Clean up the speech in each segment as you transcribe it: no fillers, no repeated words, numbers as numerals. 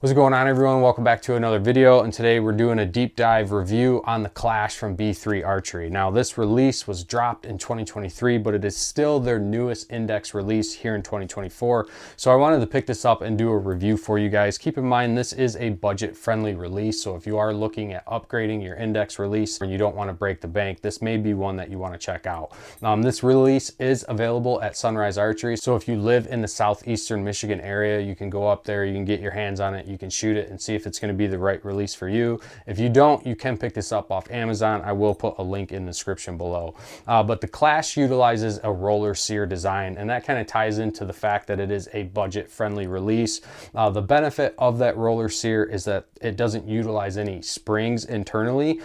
What's going on, everyone? Welcome back to another video, and today we're doing a deep dive review on the Clash from B3 Archery. Now, this release was dropped in 2023, but it is still their newest index release here in 2024. So I wanted to pick this up and do a review for you guys. Keep in mind, this is a budget-friendly release, so if you are looking at upgrading your index release and you don't want to break the bank, this may be one that you want to check out. This release is available at Sunrise Archery, so if you live in the southeastern Michigan area, you can go up there, you can get your hands on it, you can shoot it and see if it's going to be the right release for you. If you don't, you can pick this up off Amazon. I will put a link in the description below. But the Clash utilizes a roller sear design, and that kind of ties into the fact that it is a budget-friendly release. The benefit of that roller sear is that it doesn't utilize any springs internally,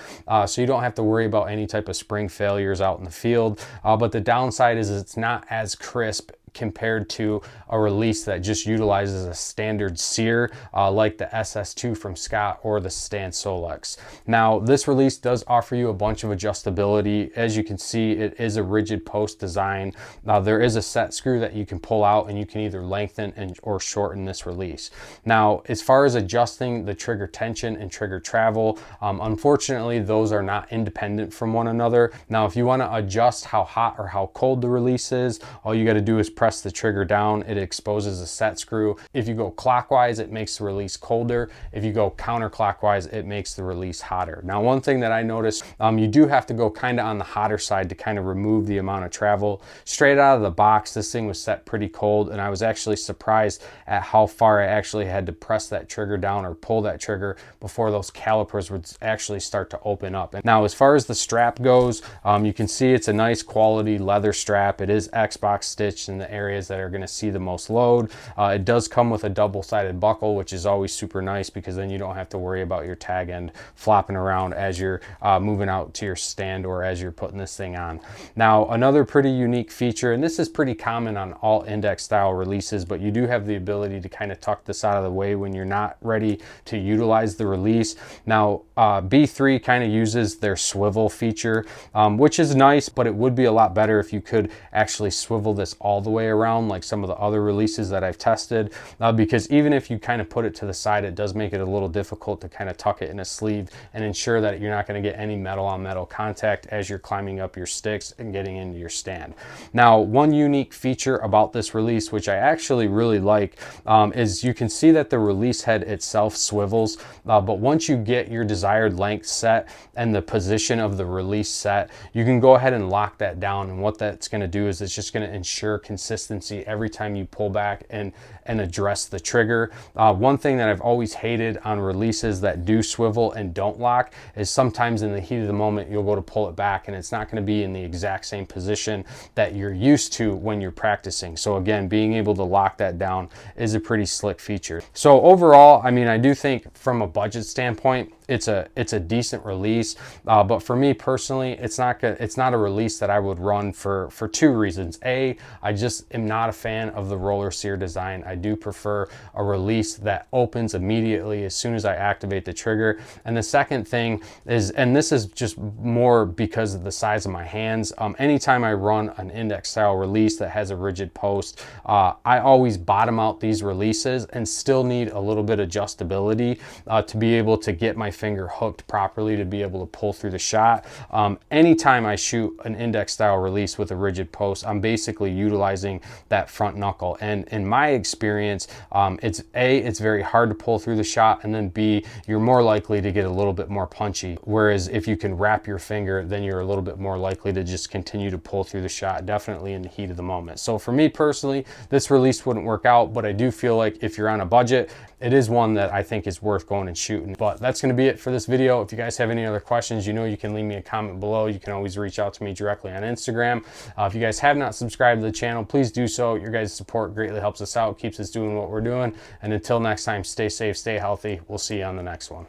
so you don't have to worry about any type of spring failures out in the field. But the downside is it's not as crisp compared to a release that just utilizes a standard sear like the SS2 from Scott or the Stance Solex. Now, this release does offer you a bunch of adjustability. As you can see, it is a rigid post design. There is a set screw that you can pull out, and you can either lengthen or shorten this release. Now, as far as adjusting the trigger tension and trigger travel, unfortunately, those are not independent from one another. Now, if you want to adjust how hot or how cold the release is, all you got to do is press the trigger down. It exposes a set screw. If you go clockwise, it makes the release colder. If you go counterclockwise, it makes the release hotter. Now, one thing that I noticed, you do have to go kind of on the hotter side to kind of remove the amount of travel. Straight out of the box, this thing was set pretty cold, and I was actually surprised at how far I actually had to press that trigger down or pull that trigger before those calipers would actually start to open up. And now, as far as the strap goes, you can see it's a nice quality leather strap. It is Xbox stitched in the areas that are going to see the most load. It does come with a double-sided buckle, which is always super nice because then you don't have to worry about your tag end flopping around as you're moving out to your stand or as you're putting this thing on. Now, another pretty unique feature, and this is pretty common on all index style releases, but you do have the ability to kind of tuck this out of the way when you're not ready to utilize the release. Now, B3 kind of uses their swivel feature, which is nice, but it would be a lot better if you could actually swivel this all the way around like some of the other releases that I've tested, because even if you kind of put it to the side, it does make it a little difficult to kind of tuck it in a sleeve and ensure that you're not going to get any metal on metal contact as you're climbing up your sticks and getting into your stand. Now, one unique feature about this release, which I actually really like, is you can see that the release head itself swivels, but once you get your desired length set and the position of the release set, you can go ahead and lock that down, and what that's going to do is it's just going to ensure consistency every time you pull back and address the trigger. One thing that I've always hated on releases that do swivel and don't lock is sometimes in the heat of the moment you'll go to pull it back and it's not going to be in the exact same position that you're used to when you're practicing. So again, being able to lock that down is a pretty slick feature. So overall, I mean, I do think from a budget standpoint, it's a decent release, but for me personally, it's not a release that I would run for two reasons. A, I just am not a fan of the roller sear design. I do prefer a release that opens immediately as soon as I activate the trigger. And the second thing is, and this is just more because of the size of my hands, anytime I run an index style release that has a rigid post, I always bottom out these releases and still need a little bit of adjustability to be able to get my finger hooked properly to be able to pull through the shot. Anytime I shoot an index style release with a rigid post, I'm basically utilizing that front knuckle, and in my experience, it's very hard to pull through the shot, and then B, you're more likely to get a little bit more punchy, whereas if you can wrap your finger, then you're a little bit more likely to just continue to pull through the shot, definitely in the heat of the moment. So for me personally, this release wouldn't work out, but I do feel like if you're on a budget, it is one that I think is worth going and shooting. But that's going to be it for this video. If you guys have any other questions, you know you can leave me a comment below. You can always reach out to me directly on Instagram. If you guys have not subscribed to the channel, please do so. Your guys' support greatly helps us out, keeps us doing what we're doing. And until next time, stay safe, stay healthy. We'll see you on the next one.